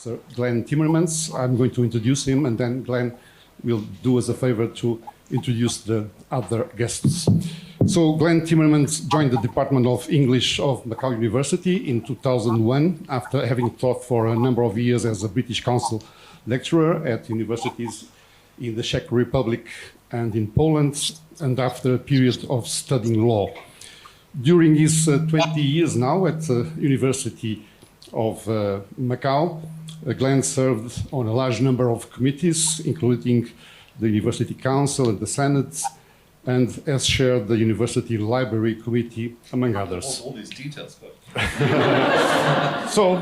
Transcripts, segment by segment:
Sir Glenn Timmermans. I'm going to introduce him, and then Glenn will do us a favor to introduce the other guests. So Glenn Timmermans joined the Department of English of Macau University in 2001 after having taught for a number of years as a British Council lecturer at universities in the Czech Republic and in Poland, and after a period of studying law. During his 20 years now at the University of Macau, Glenn served on a large number of committees, including the University Council and the Senate, and has chaired the University Library Committee, among others. All these details, but... So,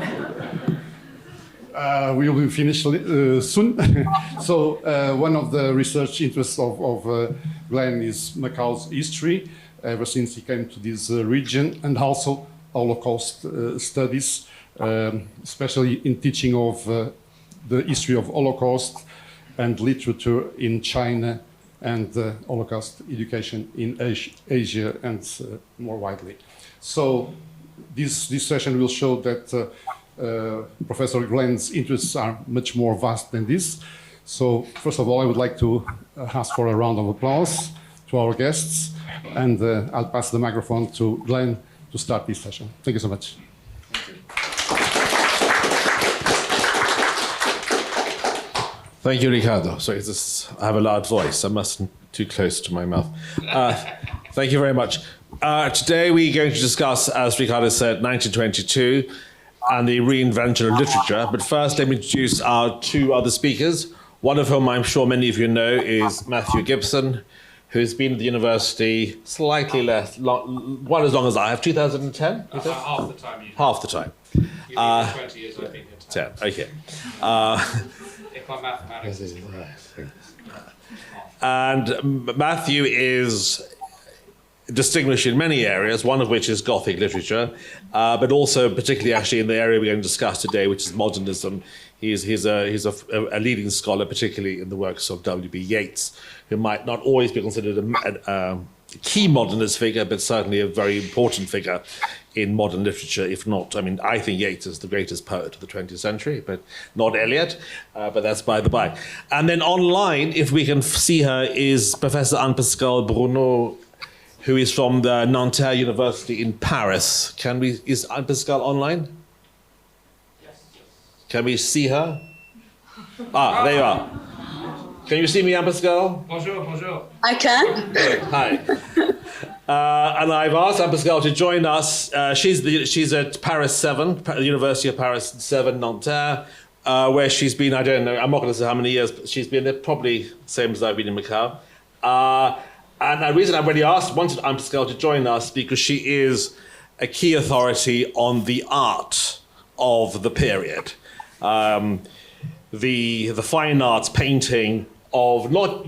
we will be finished soon. So, one of the research interests of Glenn is Macau's history, ever since he came to this region, and also Holocaust studies, especially in teaching of the history of Holocaust and literature in China and Holocaust education in Asia and more widely. So this session will show that Professor Glenn's interests are much more vast than this. So first of all, I would like to ask for a round of applause to our guests, and I'll pass the microphone to Glenn to start this session. Thank you so much. Thank you, Ricardo. Sorry, I have a loud voice. I mustn't too close to my mouth. Thank you very much. Today we're going to discuss, as Ricardo said, 1922 and the reinvention of literature. But first, let me introduce our two other speakers. One of whom I'm sure many of you know is Matthew Gibson, who's been at the university slightly less, one as long as I have, 2010? Half the time. Half the time. You 20 years, I think. 10, okay. If my mathematics is correct. And Matthew is distinguished in many areas, one of which is Gothic literature, but also particularly actually in the area we're going to discuss today, which is modernism. He's a leading scholar, particularly in the works of W.B. Yeats, who might not always be considered a key modernist figure, but certainly a very important figure in modern literature, if not, I mean, I think Yeats is the greatest poet of the 20th century, but not Eliot, but that's by the by. And then online, if we can see her, is Professor Anne-Pascale Bruneau, who is from the Nanterre University in Paris. Is Anne-Pascale online? Yes. Can we see her? There you are. Can you see me, Anne-Pascale? Bonjour, bonjour. I can. Good. Hi. And I've asked Anne-Pascale to join us. She's at Paris 7, University of Paris 7, Nanterre, where she's been, I don't know, I'm not going to say how many years, but she's been there probably same as I've been in Macau. And the reason I've already wanted Anne-Pascale to join us, because she is a key authority on the art of the period. The fine arts, painting of not,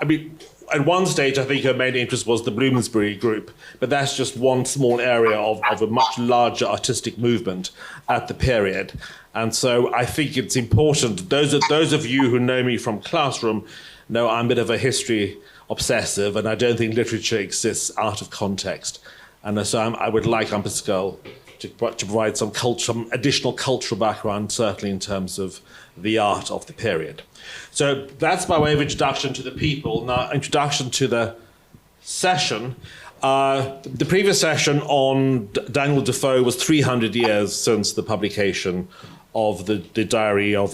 I mean, at one stage, I think her main interest was the Bloomsbury group, but that's just one small area of a much larger artistic movement at the period. And so I think it's important, those of you who know me from classroom know I'm a bit of a history obsessive, and I don't think literature exists out of context. And so I would like Anne-Pascale to provide some additional cultural background, certainly in terms of the art of the period. So that's by way of introduction to the people. Now, introduction to the session. The previous session on Daniel Defoe was 300 years since the publication of the diary of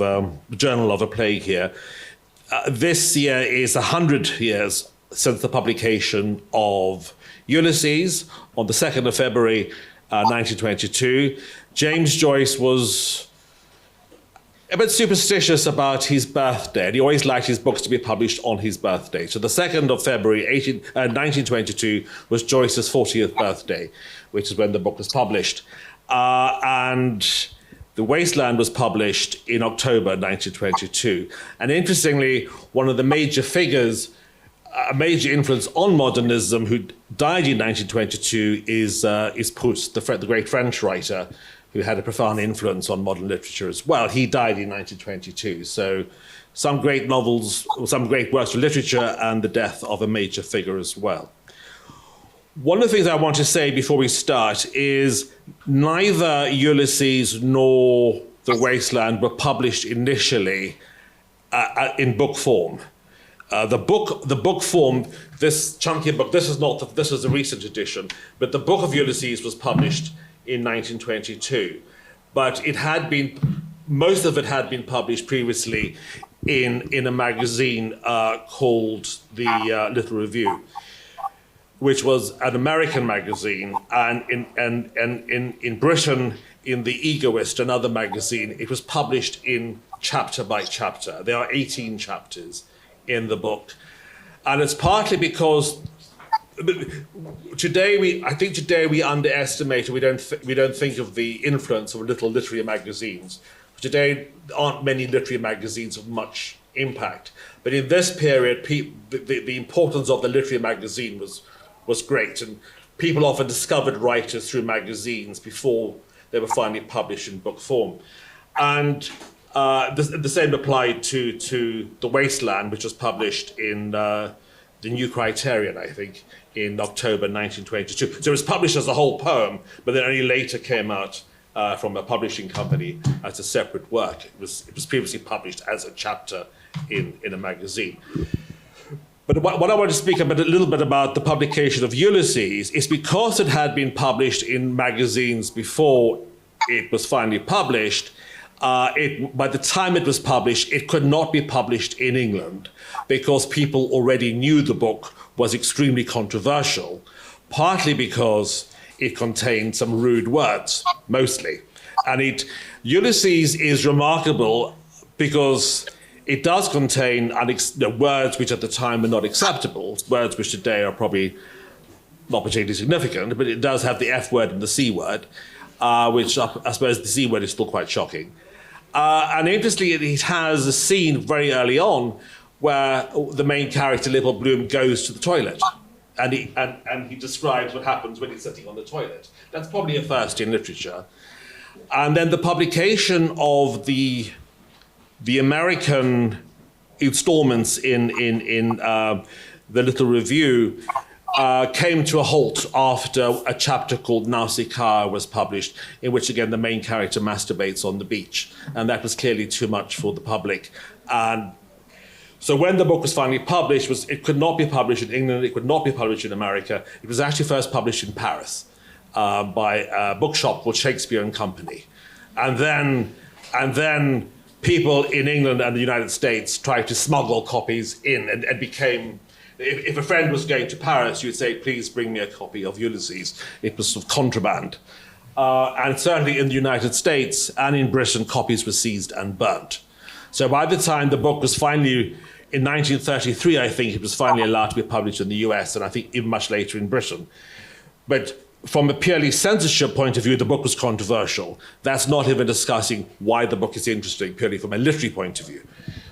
Journal of a Plague here. This year is 100 years since the publication of Ulysses on the 2nd of February, 1922. James Joyce was a bit superstitious about his birthday, and he always liked his books to be published on his birthday. So the 2nd of February, 1922 was Joyce's 40th birthday, which is when the book was published. And The Wasteland was published in October 1922. And interestingly, one of the major figures, a major influence on modernism, who died in 1922 is Proust, the great French writer, who had a profound influence on modern literature as well. He died in 1922. So some great novels, some great works of literature, and the death of a major figure as well. One of the things I want to say before we start is neither Ulysses nor The Wasteland were published initially in book form. The book form, this chunky book, this is a recent edition, but the book of Ulysses was published in 1922. But most of it had been published previously in a magazine called the Little Review, which was an American magazine, and in Britain, in The Egoist, another magazine, it was published in chapter by chapter. There are 18 chapters in the book, and it's partly because today we underestimate, or we don't think of the influence of little literary magazines. Today, there aren't many literary magazines of much impact, but in this period, the importance of the literary magazine was great, and people often discovered writers through magazines before they were finally published in book form. And the same applied to The Wasteland, which was published in the New Criterion, I think, in October 1922. So it was published as a whole poem, but then only later came out from a publishing company as a separate work. It was previously published as a chapter in a magazine. But what I want to speak a little bit about the publication of Ulysses is because it had been published in magazines before it was finally published. By the time it was published, it could not be published in England because people already knew the book was extremely controversial, partly because it contained some rude words, mostly. And Ulysses is remarkable because it does contain words which at the time were not acceptable, words which today are probably not particularly significant, but it does have the F word and the C word, which I suppose the C word is still quite shocking. And interestingly, it has a scene very early on where the main character, Little Bloom, goes to the toilet. And he describes what happens when he's sitting on the toilet. That's probably a first in literature. And then the publication of the American installments in the Little Review came to a halt after a chapter called Nausicaa was published, in which again the main character masturbates on the beach, and that was clearly too much for the public. And so when the book was finally published, it could not be published in England, it could not be published in America. It was actually first published in Paris by a bookshop called Shakespeare and Company, and then people in England and the United States tried to smuggle copies in, and became. If a friend was going to Paris, you'd say, please bring me a copy of Ulysses. It was sort of contraband. And certainly in the United States and in Britain, copies were seized and burnt. So by the time the book was finally, in 1933, I think, it was finally allowed to be published in the US, and I think even much later in Britain. But from a purely censorship point of view, the book was controversial. That's not even discussing why the book is interesting, purely from a literary point of view.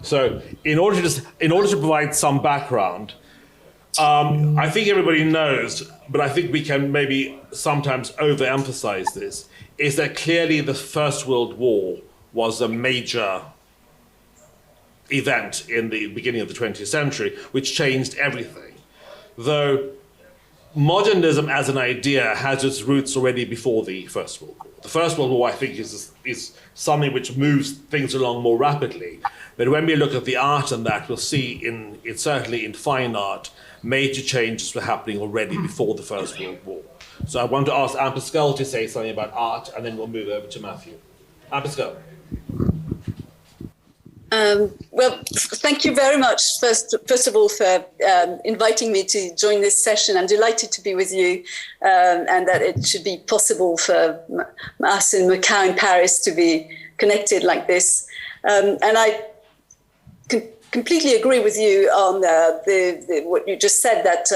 So in order to provide some background, I think everybody knows, but I think we can maybe sometimes overemphasize this, is that clearly the First World War was a major event in the beginning of the 20th century, which changed everything. Though modernism as an idea has its roots already before the First World War. The First World War, I think, is something which moves things along more rapidly. But when we look at the art and that, we'll see certainly in fine art, major changes were happening already before the First World War. So I want to ask Anne-Pascale to say something about art, and then we'll move over to Matthew. Anne-Pascale. Well, thank you very much, first of all, for inviting me to join this session. I'm delighted to be with you, and that it should be possible for us in Macau and Paris to be connected like this. And I completely agree with you on what you just said, that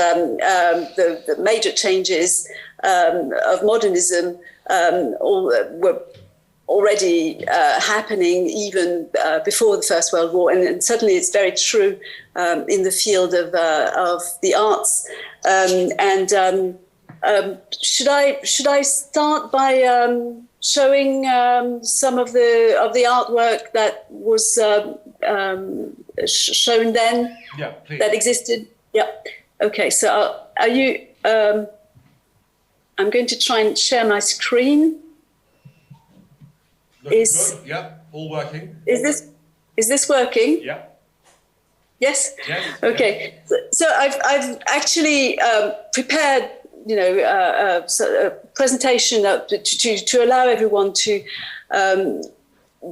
the major changes of modernism were already happening even before the First World War, and certainly it's very true in the field of the arts. Should I start by showing some of the artwork that was shown then? Yeah, please. That existed? Yeah. Okay. So are you? I'm going to try and share my screen. Good. Yeah, all working. Is this working? Yeah. Yes. Yes. Okay. So I've actually prepared, a presentation to allow everyone to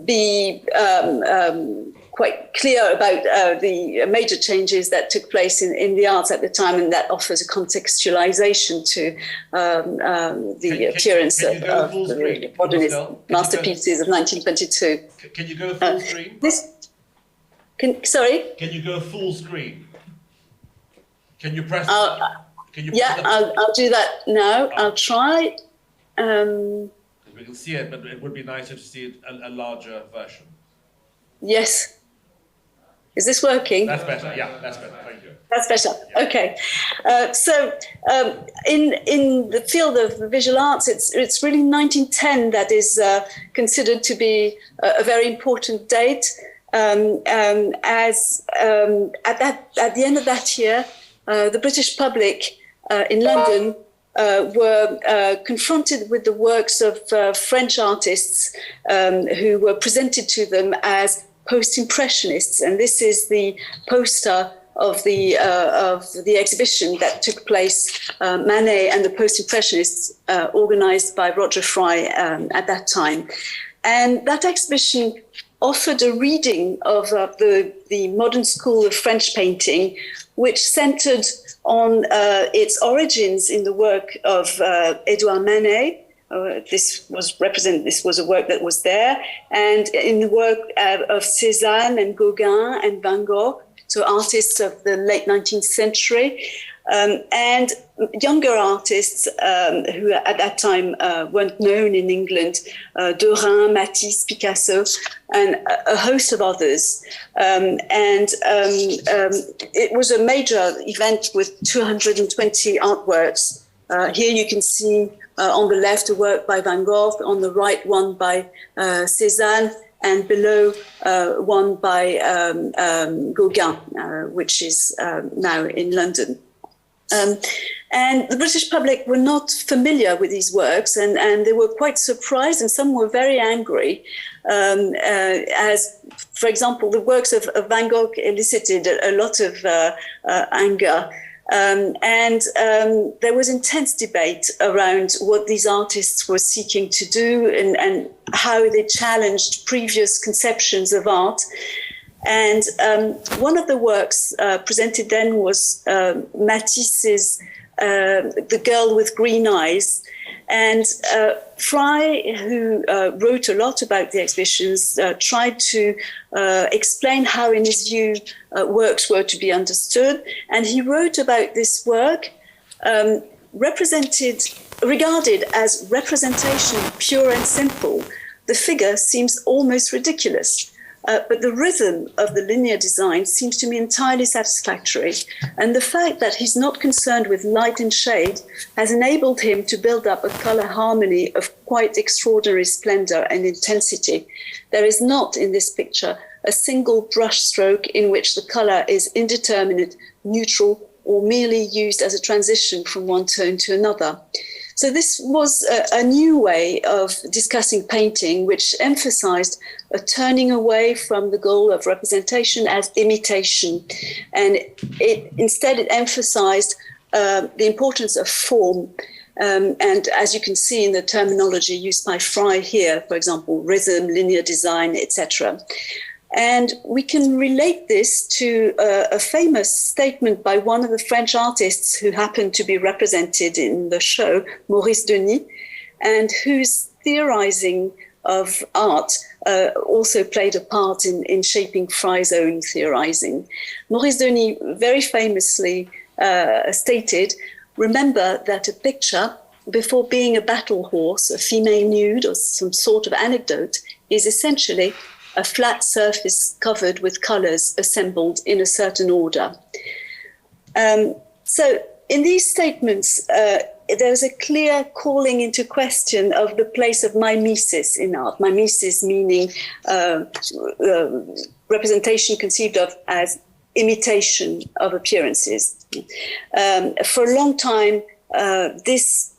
be quite clear about the major changes that took place in the arts at the time, and that offers a contextualization to the appearance of the Modernism masterpieces of 1922. Can you go full screen? Sorry? Can you go full screen? Can you press? I'll do that now. I'll try. We can see it, but it would be nicer to see a larger version. Yes. Is this working? That's better. Yeah, that's better. Thank you. That's better. Okay. So in the field of visual arts, it's really 1910 that is considered to be a very important date. As at the end of that year, the British public in London were confronted with the works of French artists who were presented to them as post-impressionists, and this is the poster of the exhibition that took place, Manet and the Post-Impressionists, organized by Roger Fry at that time. And that exhibition offered a reading of the modern school of French painting, which centered on its origins in the work of Edouard Manet. This was a work that was there, and in the work of Cézanne and Gauguin and Van Gogh, so artists of the late 19th century, and younger artists who at that time weren't known in England, Derain, Matisse, Picasso, and a host of others. It was a major event with 220 artworks. Here you can see on the left a work by Van Gogh, on the right one by Cézanne, and below one by Gauguin, which is now in London. And the British public were not familiar with these works, and they were quite surprised, and some were very angry, as, for example, the works of Van Gogh elicited a lot of anger. There was intense debate around what these artists were seeking to do and how they challenged previous conceptions of art. And one of the works presented then was Matisse's The Girl with Green Eyes. And Fry, who wrote a lot about the exhibitions, tried to explain how, in his view, works were to be understood. And he wrote about this work, regarded as representation pure and simple. The figure seems almost ridiculous. But the rhythm of the linear design seems to me entirely satisfactory. And the fact that he's not concerned with light and shade has enabled him to build up a color harmony of quite extraordinary splendor and intensity. There is not in this picture a single brush stroke in which the color is indeterminate, neutral, or merely used as a transition from one tone to another. So this was a new way of discussing painting, which emphasized a turning away from the goal of representation as imitation. And instead it emphasized the importance of form. And as you can see in the terminology used by Fry here, for example, rhythm, linear design, etc. And we can relate this to a famous statement by one of the French artists who happened to be represented in the show, Maurice Denis, and whose theorizing of art also played a part in shaping Fry's own theorizing. Maurice Denis very famously stated, "Remember that a picture, before being a battle horse, a female nude, or some sort of anecdote, is essentially a flat surface covered with colors assembled in a certain order." So in these statements, there's a clear calling into question of the place of mimesis in art. Mimesis meaning representation conceived of as imitation of appearances. For a long time, this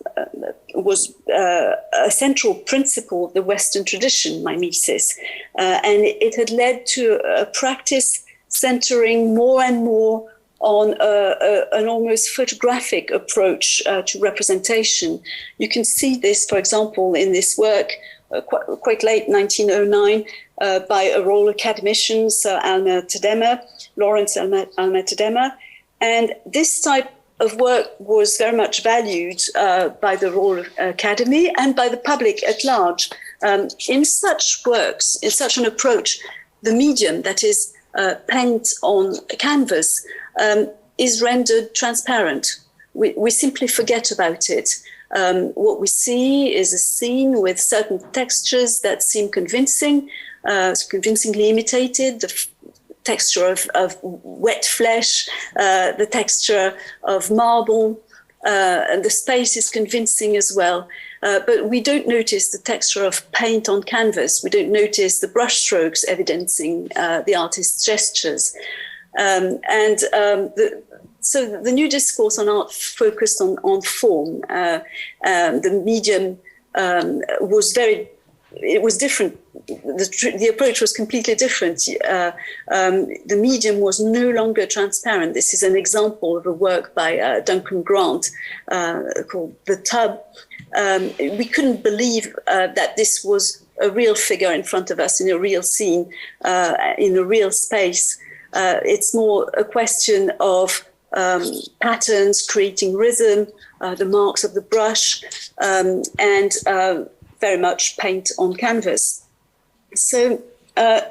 was a central principle of the Western tradition, mimesis, and it had led to a practice centering more and more on an almost photographic approach to representation. You can see this, for example, in this work, quite late 1909, by a Royal Academician, Sir Lawrence Alma Tadema. And this type of work was very much valued by the Royal Academy and by the public at large. In such works, in such an approach, the medium, that is paint on canvas, is rendered transparent. We simply forget about it. What we see is a scene with certain textures that seem convincing, convincingly imitated, the texture of wet flesh, the texture of marble, and the space is convincing as well. But we don't notice the texture of paint on canvas. We don't notice the brushstrokes evidencing the artist's gestures. So the new discourse on art focused on form. The medium was different. The approach was completely different. The medium was no longer transparent. This is an example of a work by Duncan Grant called The Tub. We couldn't believe that this was a real figure in front of us in a real scene, in a real space. It's more a question of patterns, creating rhythm, the marks of the brush, and very much paint on canvas. So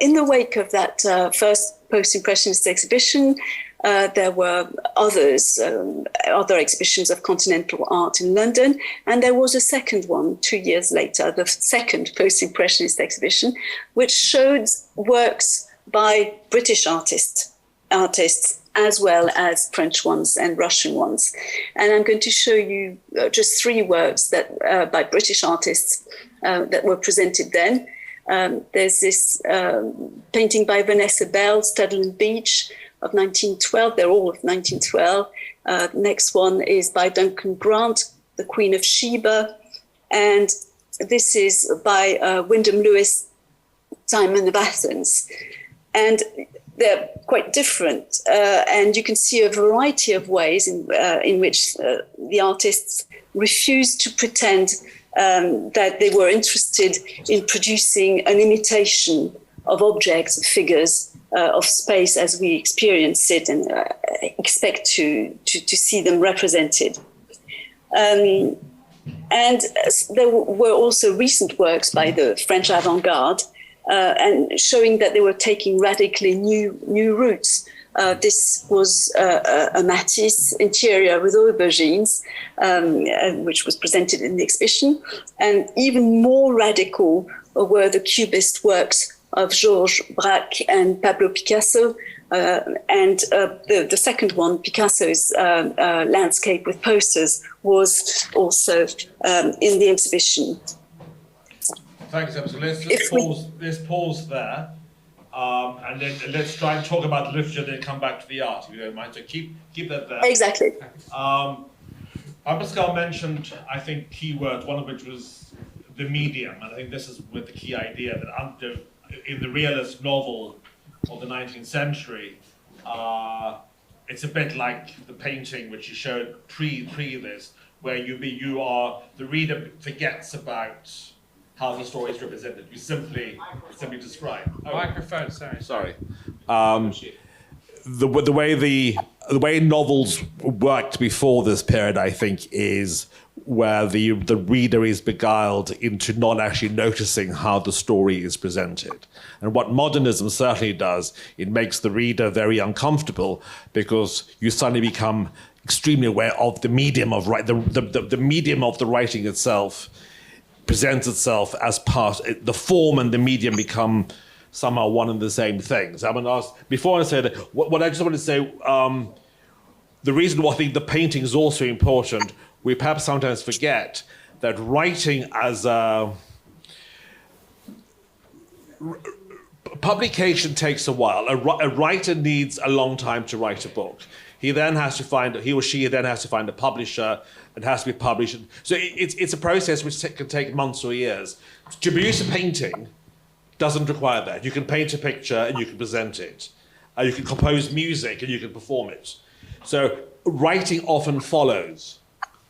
in the wake of that first post-impressionist exhibition, there were other exhibitions of continental art in London, and there was a second one 2 years later, the second post-impressionist exhibition, which showed works by British artists as well as French ones and Russian ones. And I'm going to show you just 3 works that by British artists that were presented then. There's this painting by Vanessa Bell, Studland Beach, of 1912. They're all of 1912. Next one is by Duncan Grant, The Queen of Sheba. And this is by Wyndham Lewis, Timon of Athens. And they're quite different. And you can see a variety of ways in which the artists refused to pretend that they were interested in producing an imitation of objects, of figures, of space as we experience it and expect to see them represented. And there were also recent works by the French avant-garde and showing that they were taking radically new routes. This was a Matisse interior with aubergines, which was presented in the exhibition. And even more radical were the Cubist works of Georges Braque and Pablo Picasso. And the second one, Picasso's landscape with posters, was also in the exhibition. Thanks, Em. So let's pause there. And then let's try and talk about the literature, then come back to the art, if you don't mind. So keep that there. Exactly. Anne-Pascale mentioned, I think, keywords, one of which was the medium. And I think this is with the key idea that in the realist novel of the 19th century, it's a bit like the painting which you showed pre this, where the reader forgets about how the story is represented. You simply describe. Oh. Microphone, sorry. The way novels worked before this period, I think, is where the reader is beguiled into not actually noticing how the story is presented. And what modernism certainly does, it makes the reader very uncomfortable because you suddenly become extremely aware of the medium of the medium of the writing itself presents itself as the form and the medium become somehow one and the same things. I mean, before I said what I just wanted to say, the reason why I think the painting is also important, we perhaps sometimes forget that writing as publication takes a while. A writer needs a long time to write a book. he or she then has to find a publisher and has to be published. So it's a process which can take months or years. To produce a painting doesn't require that. You can paint a picture and you can present it. You can compose music and you can perform it. So writing often follows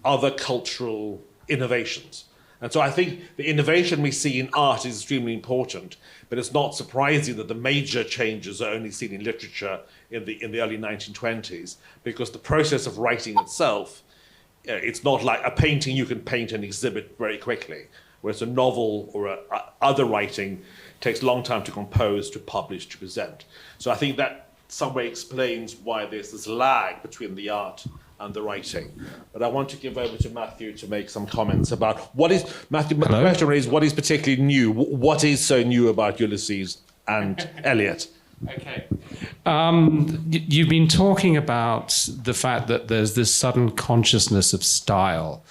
other cultural innovations. And so I think the innovation we see in art is extremely important, but it's not surprising that the major changes are only seen in literature in the early 1920s, because the process of writing itself, it's not like a painting you can paint and exhibit very quickly, whereas a novel or other writing takes a long time to compose, to publish, to present. So I think that some way explains why there's this lag between the art and the writing. But I want to give over to Matthew to make some comments about what is, Matthew, the question is, what is particularly new? What is so new about Ulysses and Eliot? Okay. You've been talking about the fact that there's this sudden consciousness of style,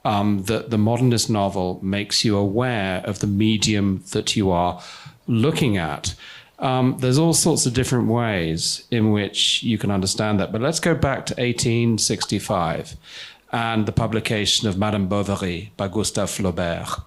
that the modernist novel makes you aware of the medium that you are looking at. There's all sorts of different ways in which you can understand that. But let's go back to 1865 and the publication of Madame Bovary by Gustave Flaubert.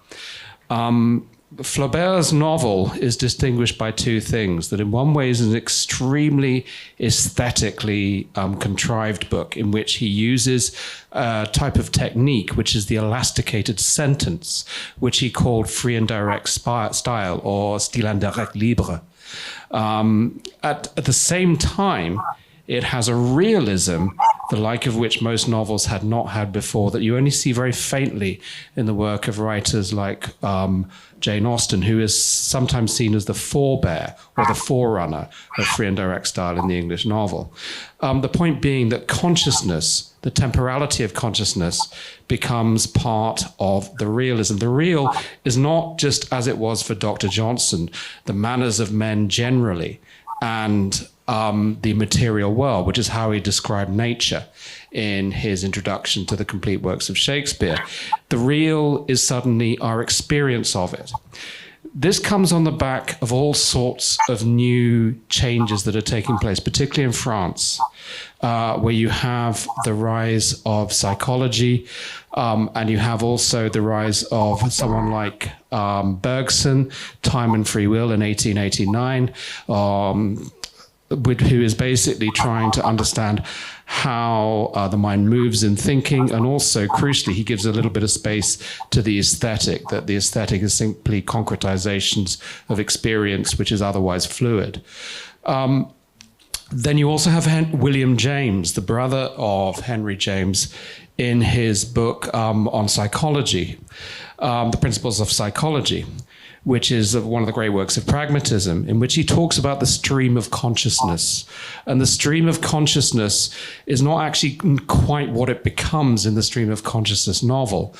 Flaubert's novel is distinguished by two things: that in one way is an extremely aesthetically contrived book in which he uses a type of technique, which is the elasticated sentence, which he called free and direct style, or style indirect libre. At the same time, it has a realism, the like of which most novels had not had before, that you only see very faintly in the work of writers like Jane Austen, who is sometimes seen as the forebear or the forerunner of free and direct style in the English novel. The point being that consciousness, the temporality of consciousness, becomes part of the realism. The real is not just, as it was for Dr. Johnson, the manners of men generally, and the material world, which is how he described nature in his introduction to the complete works of Shakespeare. The real is suddenly our experience of it. This comes on the back of all sorts of new changes that are taking place, particularly in France, where you have the rise of psychology, and you have also the rise of someone like Bergson, Time and Free Will in 1889, who is basically trying to understand how the mind moves in thinking, and also, crucially, he gives a little bit of space to the aesthetic, that the aesthetic is simply concretizations of experience, which is otherwise fluid. Then you also have William James, the brother of Henry James, in his book on psychology, The Principles of Psychology, which is one of the great works of pragmatism, in which he talks about the stream of consciousness. And the stream of consciousness is not actually quite what it becomes in the stream of consciousness novel,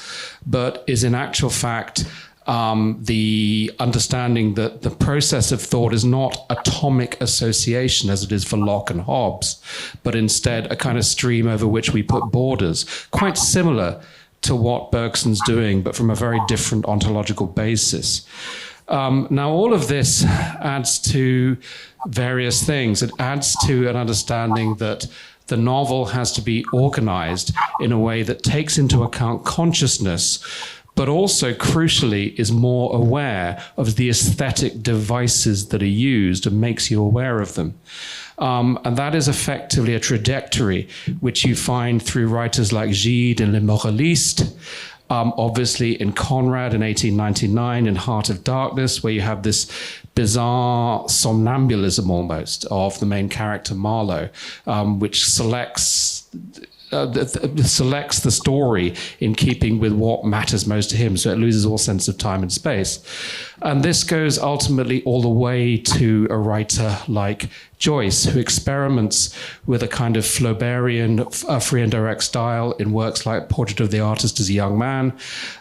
but is in actual fact the understanding that the process of thought is not atomic association as it is for Locke and Hobbes, but instead a kind of stream over which we put borders, quite similar to what Bergson's doing, but from a very different ontological basis. Now, all of this adds to various things. It adds to an understanding that the novel has to be organized in a way that takes into account consciousness, but also, crucially, is more aware of the aesthetic devices that are used and makes you aware of them. And that is effectively a trajectory which you find through writers like Gide and Les Moralistes, obviously in Conrad in 1899, in Heart of Darkness, where you have this bizarre somnambulism almost of the main character Marlowe, which selects the story in keeping with what matters most to him, so it loses all sense of time and space. And this goes ultimately all the way to a writer like Joyce, who experiments with a kind of Flaubertian free and direct style in works like Portrait of the Artist as a Young Man,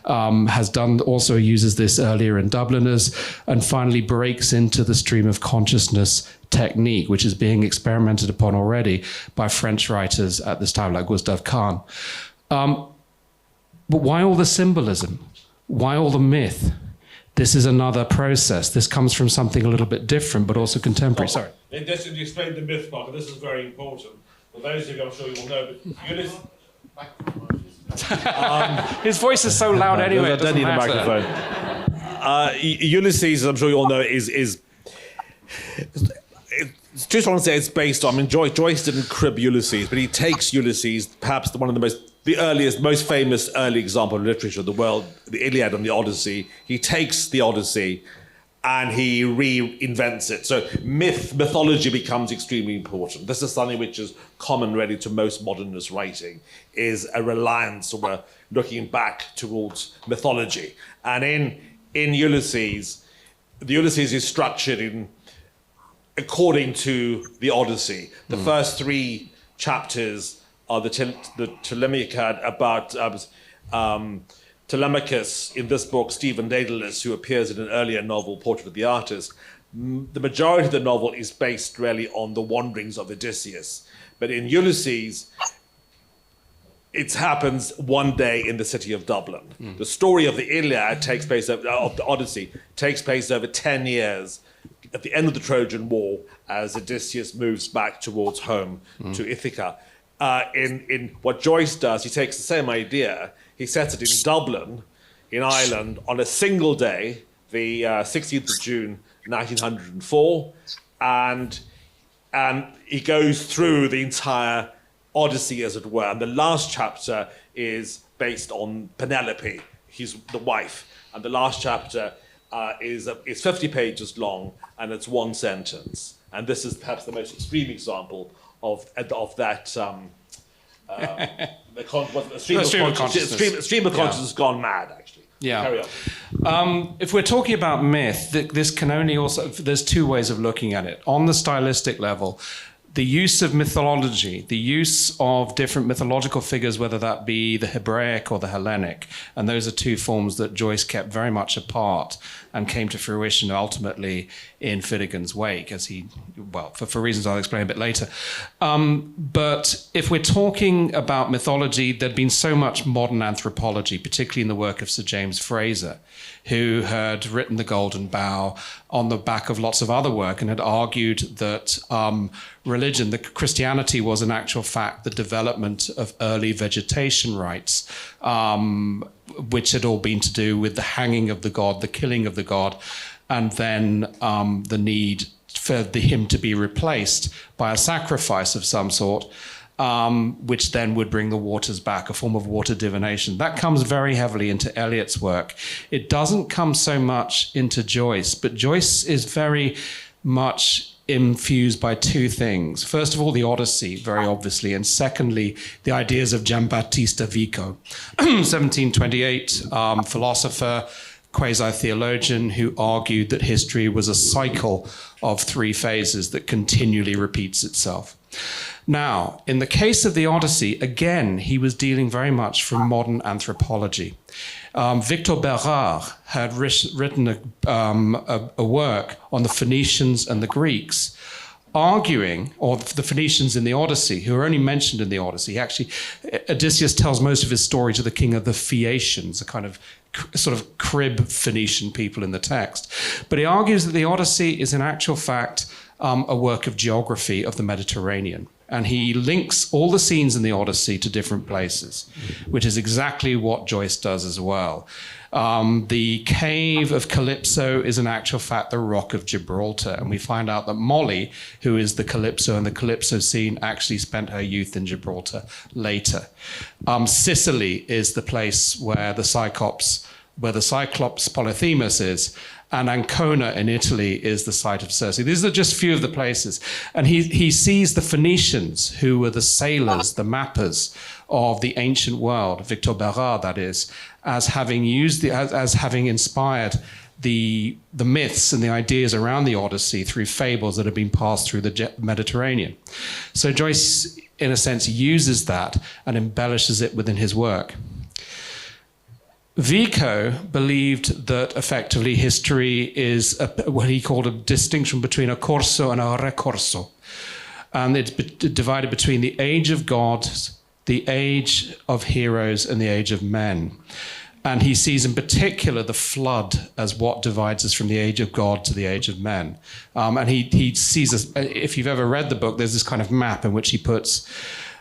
also uses this earlier in Dubliners, and finally breaks into the stream of consciousness technique, which is being experimented upon already by French writers at this time, like Gustave Kahn. But why all the symbolism? Why all the myth? This is another process. This comes from something a little bit different, but also contemporary. Sorry. Just to explain the myth part, this is very important. For those of you, I'm sure you will know, but Ulysses... His voice is so loud anyway. I don't need a microphone. Ulysses, I'm sure you all know, is it's too strong to say it's based on. I mean, Joyce didn't crib Ulysses, but he takes Ulysses, perhaps one of the earliest, most famous early example of literature of the world, the Iliad and the Odyssey. He takes the Odyssey and he reinvents it. So mythology becomes extremely important. This is something which is common really to most modernist writing, is a reliance or a looking back towards mythology. And in Ulysses, the Ulysses is structured according to the Odyssey. The first 3 chapters are the Telemachus about Telemachus, in this book, Stephen Dedalus, who appears in an earlier novel, Portrait of the Artist. The majority of the novel is based really on the wanderings of Odysseus. But in Ulysses, it happens one day in the city of Dublin. The story of the Iliad takes place, of the Odyssey, takes place over 10 years at the end of the Trojan War as Odysseus moves back towards home to Ithaca. In what Joyce does, he takes the same idea, he sets it in Dublin, in Ireland, on a single day, the 16th of June, 1904, and he goes through the entire Odyssey, as it were. And the last chapter is based on Penelope, he's the wife, and the last chapter is 50 pages long, and it's one sentence. And this is perhaps the most extreme example of that. Stream of consciousness gone mad, actually. Yeah. Carry on. If we're talking about myth, this can only also, there's 2 ways of looking at it. On the stylistic level, the use of mythology, the use of different mythological figures, whether that be the Hebraic or the Hellenic, and those are 2 forms that Joyce kept very much apart and came to fruition ultimately in Finnegan's wake, as for reasons I'll explain a bit later. But if we're talking about mythology, there'd been so much modern anthropology, particularly in the work of Sir James Frazer, who had written The Golden Bough on the back of lots of other work and had argued that religion, that Christianity was in actual fact the development of early vegetation rites, which had all been to do with the hanging of the god, the killing of the god, and then the need for him to be replaced by a sacrifice of some sort, which then would bring the waters back, a form of water divination. That comes very heavily into Eliot's work. It doesn't come so much into Joyce, but Joyce is very much infused by 2 things. First of all, the Odyssey, very obviously, and secondly, the ideas of Giambattista Vico, 1728 philosopher, quasi-theologian, who argued that history was a cycle of 3 phases that continually repeats itself. Now, in the case of the Odyssey, again, he was dealing very much from modern anthropology. Victor Berard had written a work on the Phoenicians and the Greeks, arguing, or the Phoenicians in the Odyssey, who are only mentioned in the Odyssey. Actually, Odysseus tells most of his story to the king of the Phaeacians, a kind of sort of crib Phoenician people in the text. But he argues that the Odyssey is in actual fact a work of geography of the Mediterranean. And he links all the scenes in the Odyssey to different places, which is exactly what Joyce does as well. The cave of Calypso is in actual fact the Rock of Gibraltar. And we find out that Molly, who is the Calypso in the Calypso scene, actually spent her youth in Gibraltar later. Sicily is the place where the Cyclops Polyphemus is. And Ancona in Italy is the site of Circe. These are just a few of the places. And he sees the Phoenicians, who were the sailors, the mappers of the ancient world, Victor Berard, that is, as having inspired the myths and the ideas around the Odyssey through fables that have been passed through the Mediterranean. So Joyce, in a sense, uses that and embellishes it within his work. Vico believed that effectively history is what he called a distinction between a corso and a recorso. And it's divided between the age of gods, the age of heroes, and the age of men. And he sees in particular the flood as what divides us from the age of God to the age of men. And he sees us, if you've ever read the book, there's this kind of map in which he puts,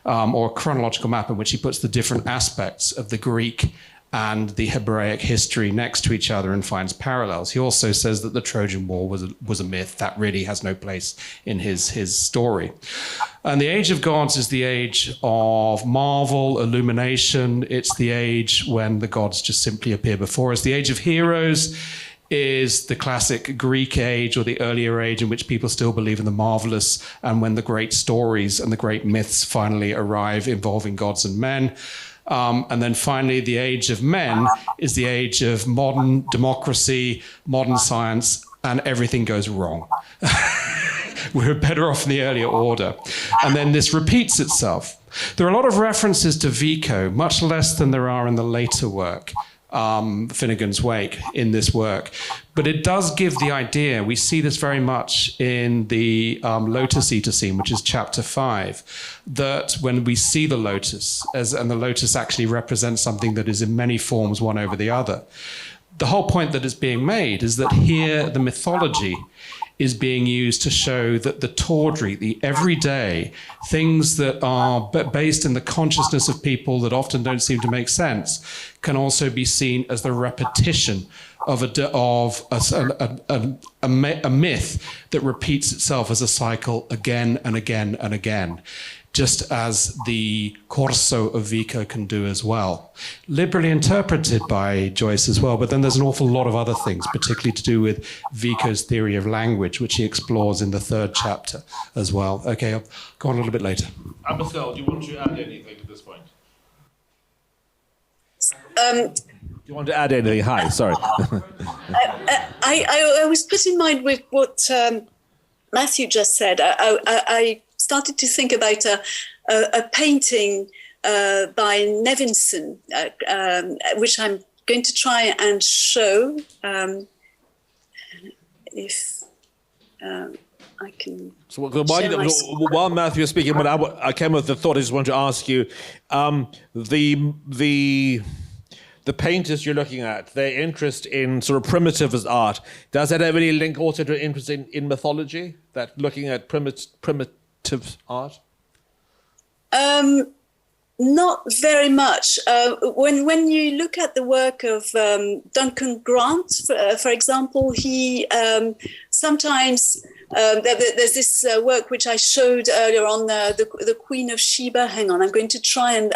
or a chronological map in which he puts the different aspects of the Greek and the Hebraic history next to each other and finds parallels. He also says that the Trojan War was a myth that really has no place in his story. And the Age of Gods is the age of marvel, illumination. It's the age when the gods just simply appear before us. The Age of Heroes is the classic Greek age, or the earlier age in which people still believe in the marvelous, and when the great stories and the great myths finally arrive involving gods and men. And then finally, the Age of Men is the age of modern democracy, modern science, and everything goes wrong. We're better off in the earlier order. And then this repeats itself. There are a lot of references to Vico, much less than there are in the later work, Finnegan's Wake, in this work. But it does give the idea, we see this very much in the Lotus Eater scene, which is chapter 5, that when we see the lotus, and the lotus actually represents something that is in many forms one over the other, the whole point that is being made is that here the mythology is being used to show that the tawdry, the everyday things that are based in the consciousness of people that often don't seem to make sense can also be seen as the repetition of a myth that repeats itself as a cycle again and again and again, just as the Corso of Vico can do as well. Liberally interpreted by Joyce as well, but then there's an awful lot of other things, particularly to do with Vico's theory of language, which he explores in the 3rd chapter as well. Okay, I'll go on a little bit later. Anne-Pascale, do you want to add anything at this point? Do you want to add anything? Hi, sorry. I was put in mind with what Matthew just said. I started to think about a painting by Nevinson, which I'm going to try and show, if I can. So while Matthew is speaking, I came with the thought. I just want to ask you, the painters you're looking at, their interest in sort of primitivist art, does that have any link also to an interest in mythology? That looking at primitive art? Not very much. When you look at the work of Duncan Grant, for example, he sometimes there's this work which I showed earlier on, the Queen of Sheba. Hang on, I'm going to try and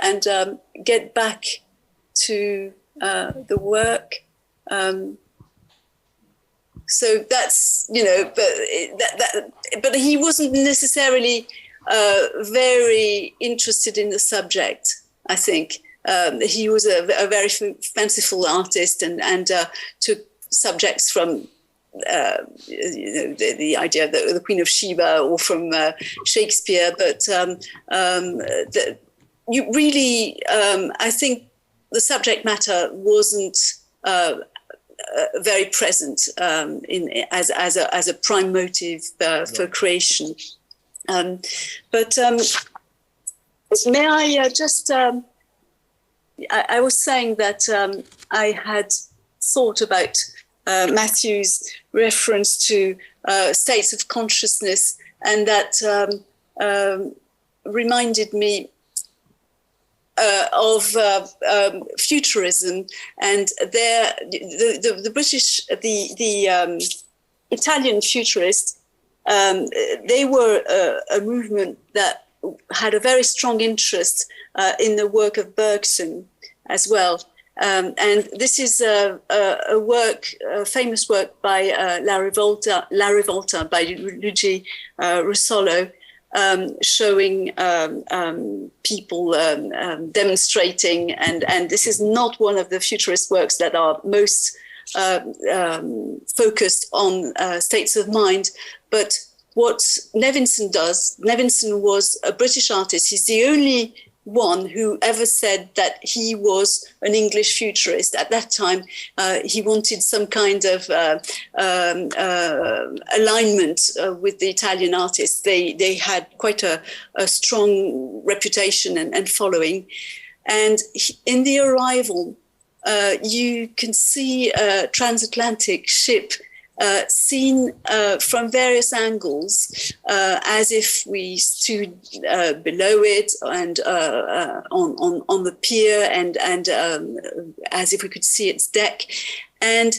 get back to the work. So that's, but he wasn't necessarily very interested in the subject, I think. He was a very fanciful artist and took subjects from the idea of the Queen of Sheba or from Shakespeare. But you really, I think the subject matter wasn't very present as a prime motive for creation. But may I just, I was saying that I had thought about Matthew's reference to states of consciousness, and that reminded me of futurism, and the British, the Italian futurists, they were a movement that had a very strong interest in the work of Bergson as well. And this is a work, a famous work by La Rivolta by Luigi Russolo, showing people demonstrating, and this is not one of the futurist works that are most focused on states of mind. But what Nevinson does, Nevinson was a British artist. He's the only one who ever said that he was an English futurist. At that time, he wanted some kind of alignment with the Italian artists. They had quite a strong reputation and following. And in The Arrival, you can see a transatlantic ship seen from various angles, as if we stood below it and on the pier, and as if we could see its deck. And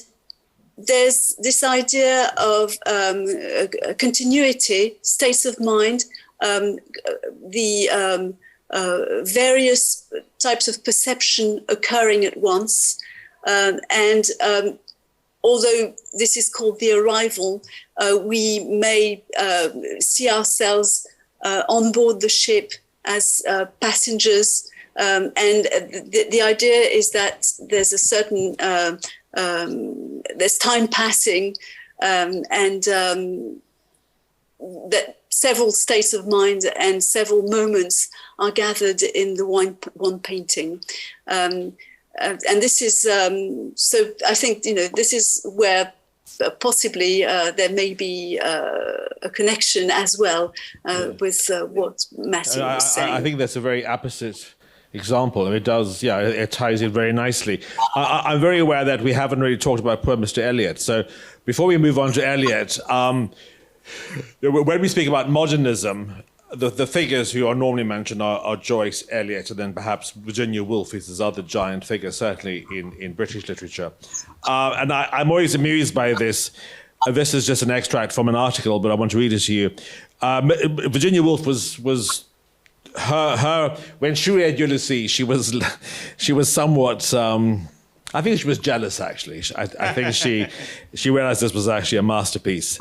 there's this idea of continuity, states of mind, the various types of perception occurring at once, and although this is called the arrival, we may see ourselves on board the ship as passengers, and the idea is that there's a certain there's time passing, and that several states of mind and several moments are gathered in the one painting. And this is, so I think, this is where possibly there may be a connection as well with what Matthew was saying. I think that's a very apposite example, and it does, it ties in very nicely. I'm very aware that we haven't really talked about poor Mr. Eliot. So before we move on to Eliot, when we speak about modernism, the figures who are normally mentioned are Joyce, Eliot, and then perhaps Virginia Woolf is this other giant figure, certainly in British literature. And I'm always amused by this. This is just an extract from an article, but I want to read it to you. Virginia Woolf was her when she read Ulysses, she was somewhat. I think she was jealous. Actually, I think she realized this was actually a masterpiece.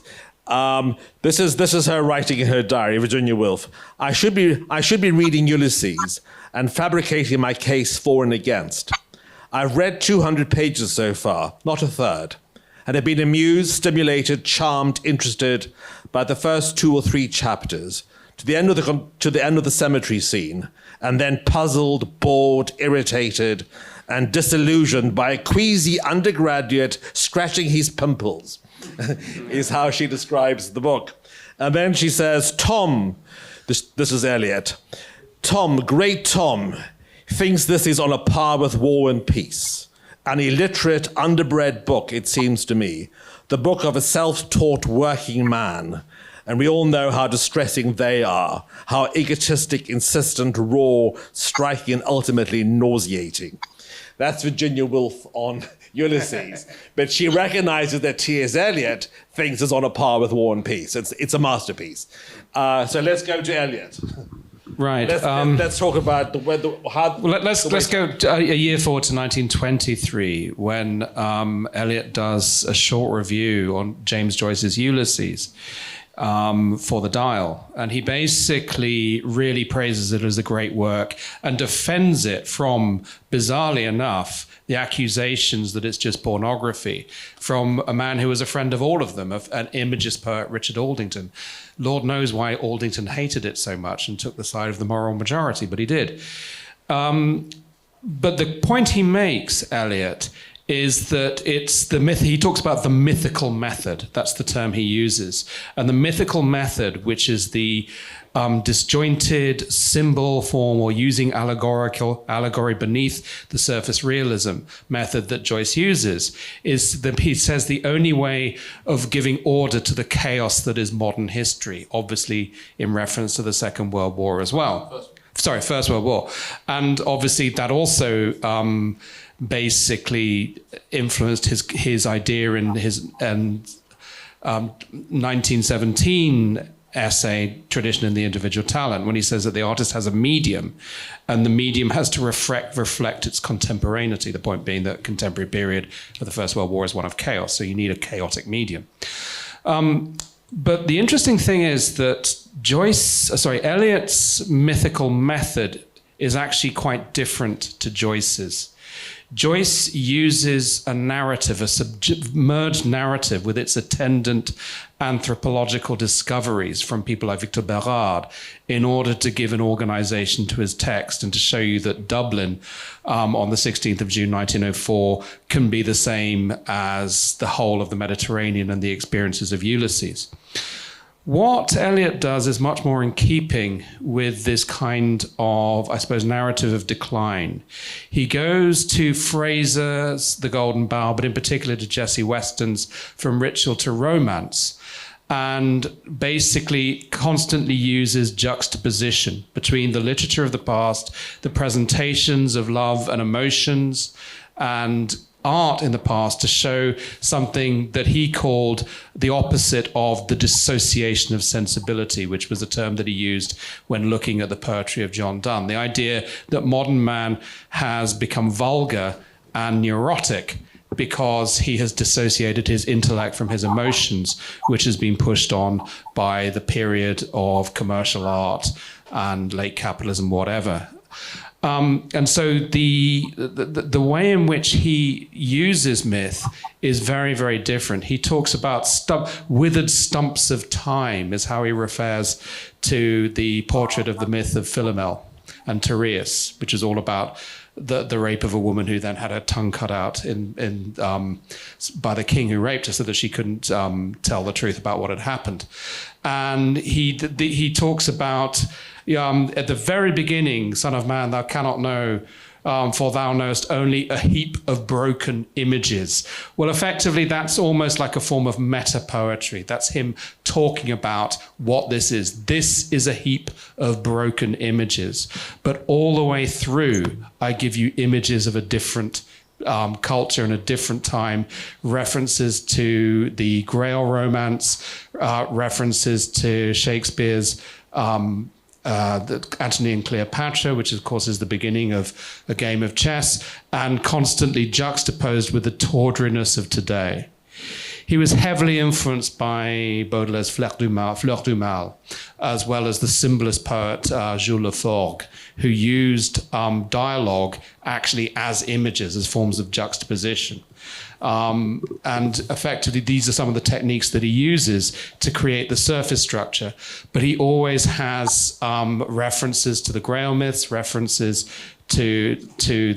This is her writing in her diary, Virginia Woolf. I should be reading Ulysses and fabricating my case for and against. I've read 200 pages so far, not a third, and have been amused, stimulated, charmed, interested by the first 2 or 3 chapters to the end of the cemetery scene, and then puzzled, bored, irritated, and disillusioned by a queasy undergraduate scratching his pimples. Is how she describes the book. And then she says, Tom, this is Eliot, Tom, great Tom, thinks this is on a par with War and Peace. An illiterate, underbred book, it seems to me. The book of a self-taught working man. And we all know how distressing they are, how egotistic, insistent, raw, striking, and ultimately nauseating. That's Virginia Woolf on Ulysses. But she recognizes that T.S. Eliot thinks it's on a par with War and Peace. It's a masterpiece. So let's go to Eliot. Right. Let's talk about Let's go a year forward to 1923, when Eliot does a short review on James Joyce's Ulysses for the Dial, and he basically really praises it as a great work and defends it from, bizarrely enough, the accusations that it's just pornography from a man who was a friend of all of them, an Imagist poet, Richard Aldington. Lord knows why Aldington hated it so much and took the side of the moral majority, but he did. But the point he makes, Eliot, is that it's the myth. He talks about the mythical method. That's the term he uses. And the mythical method, which is the disjointed symbol form or using allegory beneath the surface realism method that Joyce uses, is that he says the only way of giving order to the chaos that is modern history, obviously in reference to the Second World War as well. First World War. And obviously that also basically influenced his idea in his 1917 essay, Tradition and the Individual Talent, when he says that the artist has a medium and the medium has to reflect its contemporaneity, the point being that contemporary period of the First World War is one of chaos, so you need a chaotic medium. But the interesting thing is that Eliot's mythical method is actually quite different to Joyce's. Joyce uses a narrative, a submerged narrative with its attendant anthropological discoveries from people like Victor Bérard in order to give an organization to his text and to show you that Dublin on the 16th of June 1904 can be the same as the whole of the Mediterranean and the experiences of Ulysses. What Eliot does is much more in keeping with this kind of, I suppose, narrative of decline. He goes to Fraser's The Golden Bough, but in particular to Jessie Weston's From Ritual to Romance, and basically constantly uses juxtaposition between the literature of the past, the presentations of love and emotions, and art in the past to show something that he called the opposite of the dissociation of sensibility, which was a term that he used when looking at the poetry of John Donne. The idea that modern man has become vulgar and neurotic because he has dissociated his intellect from his emotions, which has been pushed on by the period of commercial art and late capitalism, whatever. And so the way in which he uses myth is very, very different. He talks about withered stumps of time is how he refers to the portrait of the myth of Philomel and Tereus, which is all about the rape of a woman who then had her tongue cut out by the king who raped her so that she couldn't tell the truth about what had happened. And he talks about, at the very beginning, Son of Man, thou cannot know, for thou knowest only a heap of broken images. Well, effectively, that's almost like a form of meta-poetry. That's him talking about what this is. This is a heap of broken images. But all the way through, I give you images of a different culture in a different time, references to the Grail romance, references to Shakespeare's Antony and Cleopatra, which of course is the beginning of a game of chess, and constantly juxtaposed with the tawdriness of today. He was heavily influenced by Baudelaire's Fleur du Mal, as well as the symbolist poet Jules Laforgue, who used dialogue actually as images, as forms of juxtaposition. And effectively, these are some of the techniques that he uses to create the surface structure. But he always has references to the Grail myths, references to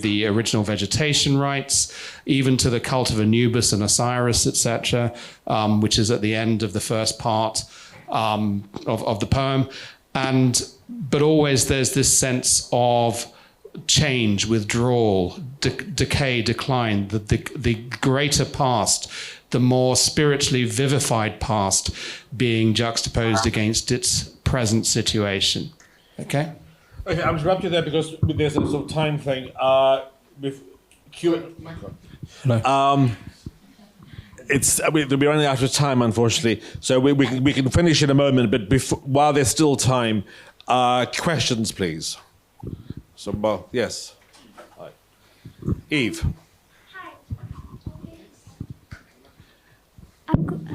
the original vegetation rites, even to the cult of Anubis and Osiris, etc., which is at the end of the first part of the poem. But always there's this sense of change, withdrawal, decay, decline, the greater past, the more spiritually vivified past being juxtaposed against its present situation. Okay? Okay, I'm interrupting there because there's a sort of time thing. With Q. Hello. We'll be running out of time, unfortunately. So we can finish in a moment, but while there's still time, questions, please. So, yes. Hi. Eve. Hi.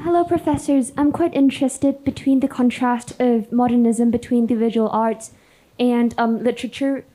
Hello, professors. I'm quite interested between the contrast of modernism between the visual arts and literature.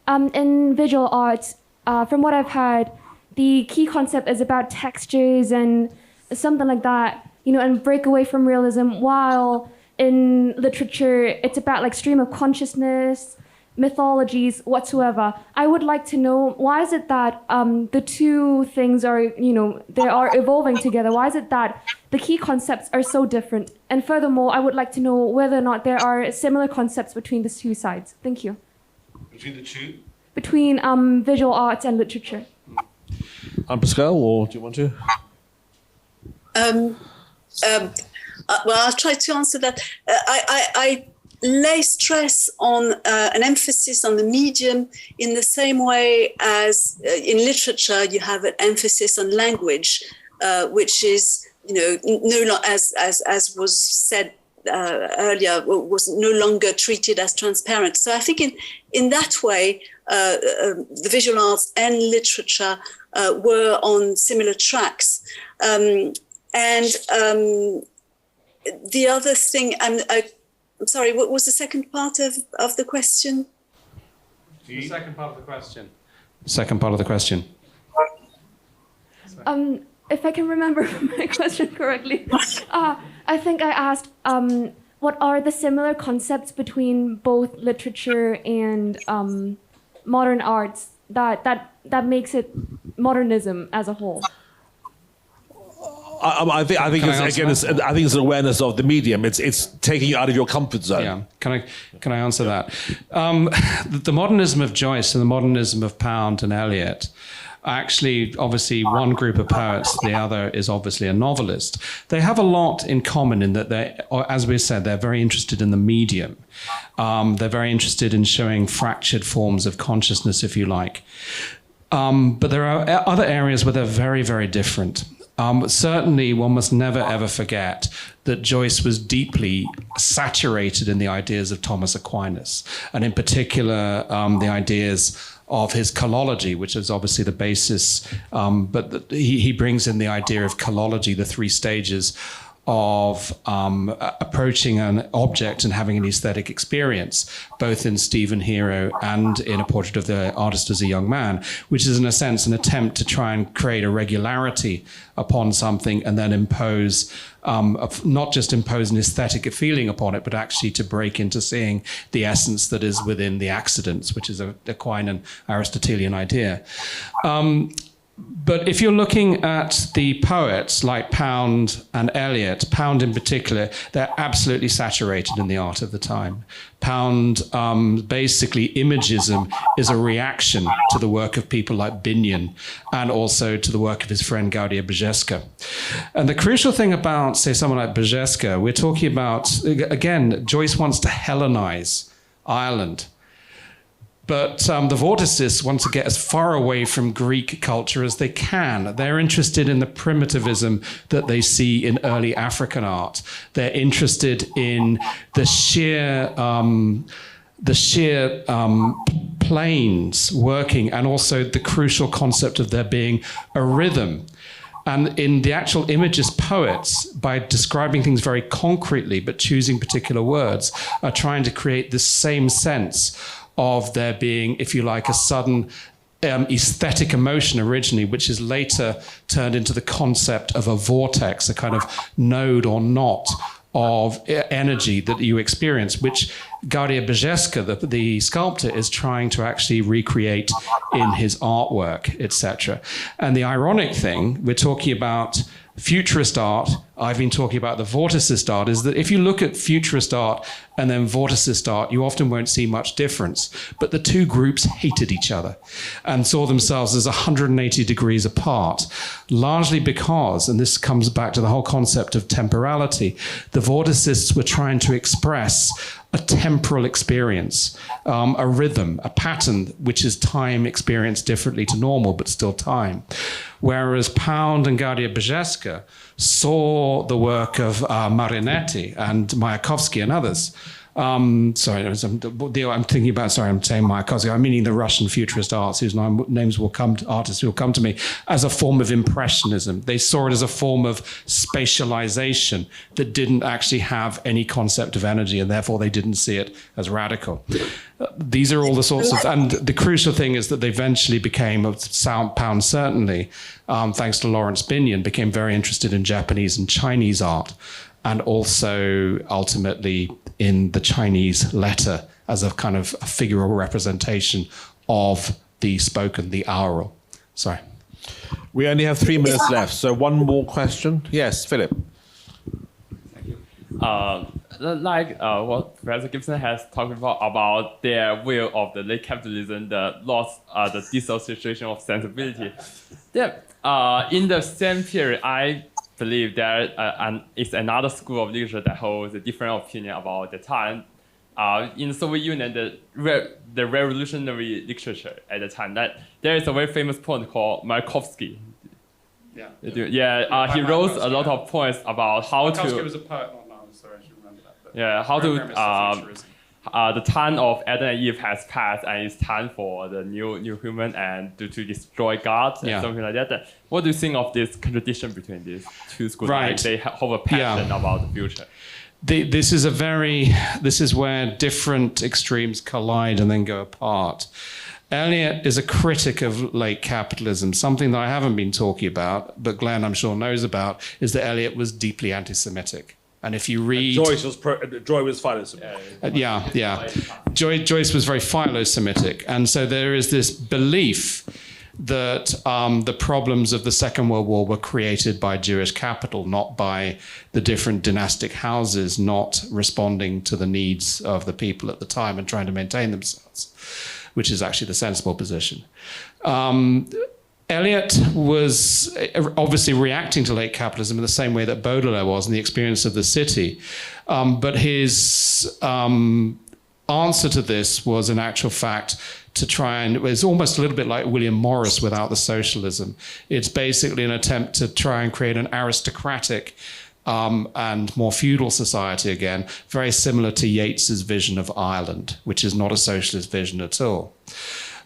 In visual arts, from what I've heard, the key concept is about textures and something like that, and break away from realism, while in literature, it's about like stream of consciousness, mythologies, whatsoever. I would like to know, why is it that the two things are, they are evolving together? Why is it that the key concepts are so different? And furthermore, I would like to know whether or not there are similar concepts between the two sides. Thank you. Between the two? Between visual arts and literature. Anne-Pascale, or do you want to? Well, I'll try to answer that. I lay stress on an emphasis on the medium in the same way as in literature you have an emphasis on language, which is, as was said earlier, was no longer treated as transparent. So I think in that way, the visual arts and literature were on similar tracks. The other thing, I'm sorry, what was the second part of the question? The second part of the question. Second part of the question. If I can remember my question correctly, I think I asked, what are the similar concepts between both literature and modern arts that makes it modernism as a whole? I think it's an awareness of the medium. It's taking you out of your comfort zone. Yeah. Can I answer that? The modernism of Joyce and the modernism of Pound and Eliot, actually, obviously, one group of poets, the other is obviously a novelist. They have a lot in common in that they, as we said, they're very interested in the medium. They're very interested in showing fractured forms of consciousness, if you like. But there are other areas where they're very, very different. Certainly, one must never, ever forget that Joyce was deeply saturated in the ideas of Thomas Aquinas, and in particular, the ideas of his philology, which is obviously the basis, but he brings in the idea of philology, the three stages of approaching an object and having an aesthetic experience, both in Stephen Hero and in A Portrait of the Artist as a Young Man, which is in a sense an attempt to try and create a regularity upon something and then impose, not just impose an aesthetic feeling upon it, but actually to break into seeing the essence that is within the accidents, which is an Aquinan Aristotelian idea. But if you're looking at the poets like Pound and Eliot, Pound in particular, they're absolutely saturated in the art of the time. Pound, basically, imagism is a reaction to the work of people like Binion and also to the work of his friend Gaudia Băsescu. And the crucial thing about, say, someone like Băsescu, we're talking about, again, Joyce wants to Hellenize Ireland. But the vorticists want to get as far away from Greek culture as they can. They're interested in the primitivism that they see in early African art. They're interested in the sheer planes working, and also the crucial concept of there being a rhythm. And in the actual Imagist poets, by describing things very concretely but choosing particular words, are trying to create this same sense of there being, if you like, a sudden aesthetic emotion originally, which is later turned into the concept of a vortex, a kind of node or knot of energy that you experience, which Gaudia Băsescu, the sculptor, is trying to actually recreate in his artwork, etc. And the ironic thing, we're talking about futurist art, I've been talking about the vorticist art, is that if you look at futurist art and then vorticist art, you often won't see much difference. But the two groups hated each other and saw themselves as 180 degrees apart, largely because, and this comes back to the whole concept of temporality, the vorticists were trying to express a temporal experience, a rhythm, a pattern, which is time experienced differently to normal, but still time. Whereas Pound and Gaudia Băsescu saw the work of Marinetti and Mayakovsky and others. I'm saying Mayakovsky, I'm meaning the Russian futurist arts, whose names will come to artists who will come to me, as a form of impressionism. They saw it as a form of spatialization that didn't actually have any concept of energy, and therefore they didn't see it as radical. These are all the sorts of, and the crucial thing is that they eventually became, Pound certainly, thanks to Lawrence Binion, became very interested in Japanese and Chinese art, and also ultimately in the Chinese letter as a kind of a figural representation of the spoken, the oral. Sorry. We only have 3 minutes left, so one more question. Yes, Philip. Thank you. What Professor Gibson has talked about their view of the late capitalism, the loss, the dissociation of sensibility. In the same period, I believe there is another school of literature that holds a different opinion about the time. In the Soviet Union, the revolutionary literature at the time, that there is a very famous poet called Mayakovsky. He wrote a lot of poems about how to. Mayakovsky was a poet, not now, sorry, I should remember that. Yeah, how to. The time of Adam and Eve has passed, and it's time for the new human and to destroy God and something like that. What do you think of this contradiction between these two schools? Right. Like they have a passion about the future. This is where different extremes collide and then go apart. Eliot is a critic of late capitalism. Something that I haven't been talking about, but Glenn, I'm sure, knows about, is that Eliot was deeply anti-Semitic. And if you read... Joyce was philo-Semitic. Joyce was very philo-Semitic. And so there is this belief that the problems of the Second World War were created by Jewish capital, not by the different dynastic houses not responding to the needs of the people at the time and trying to maintain themselves, which is actually the sensible position. Eliot was obviously reacting to late capitalism in the same way that Baudelaire was in the experience of the city. But his answer to this was, in actual fact, to try and, it was almost a little bit like William Morris without the socialism. It's basically an attempt to try and create an aristocratic and more feudal society again, very similar to Yeats's vision of Ireland, which is not a socialist vision at all.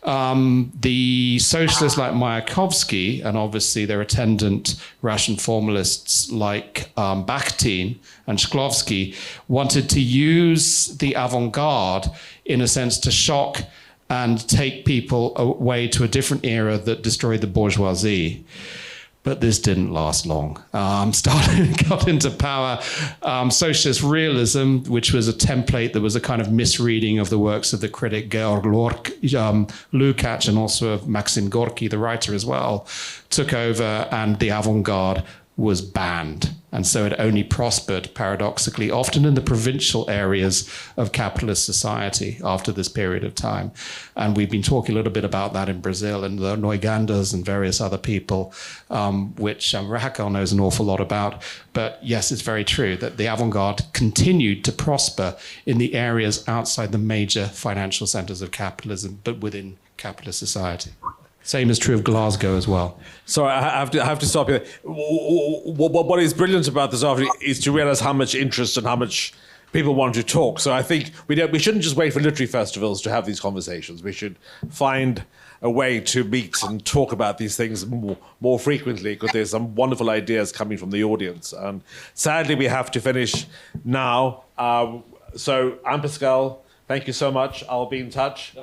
The socialists like Mayakovsky, and obviously their attendant Russian formalists like Bakhtin and Shklovsky, wanted to use the avant-garde in a sense to shock and take people away to a different era that destroyed the bourgeoisie. But this didn't last long. Got into power. Socialist realism, which was a template that was a kind of misreading of the works of the critic Georg Lukács and also of Maxim Gorky, the writer as well, took over, and the avant-garde was banned. And so it only prospered, paradoxically, often in the provincial areas of capitalist society after this period of time. And we've been talking a little bit about that in Brazil, and the Noigandas and various other people, which Raquel knows an awful lot about. But yes, it's very true that the avant-garde continued to prosper in the areas outside the major financial centers of capitalism, but within capitalist society. Same is true of Glasgow as well. Sorry, I have to stop here. What is brilliant about this afternoon is to realize how much interest and how much people want to talk. So I think we shouldn't just wait for literary festivals to have these conversations. We should find a way to meet and talk about these things more frequently, because there's some wonderful ideas coming from the audience. And sadly, we have to finish now. So Anne-Pascale, thank you so much. I'll be in touch.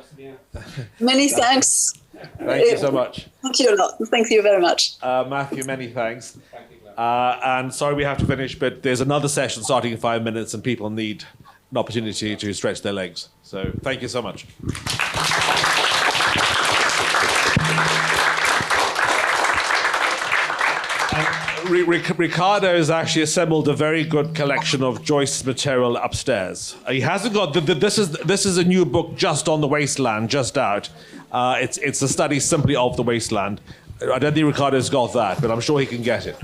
Many thanks. Thank you so much. Thank you a lot. Thank you very much. Matthew, many thanks. And sorry we have to finish, but there's another session starting in 5 minutes and people need an opportunity to stretch their legs. So thank you so much. Ricardo has actually assembled a very good collection of Joyce's material upstairs. He hasn't got this is a new book just on the wasteland, just out. It's a study simply of the wasteland. I don't think Ricardo's got that, but I'm sure he can get it.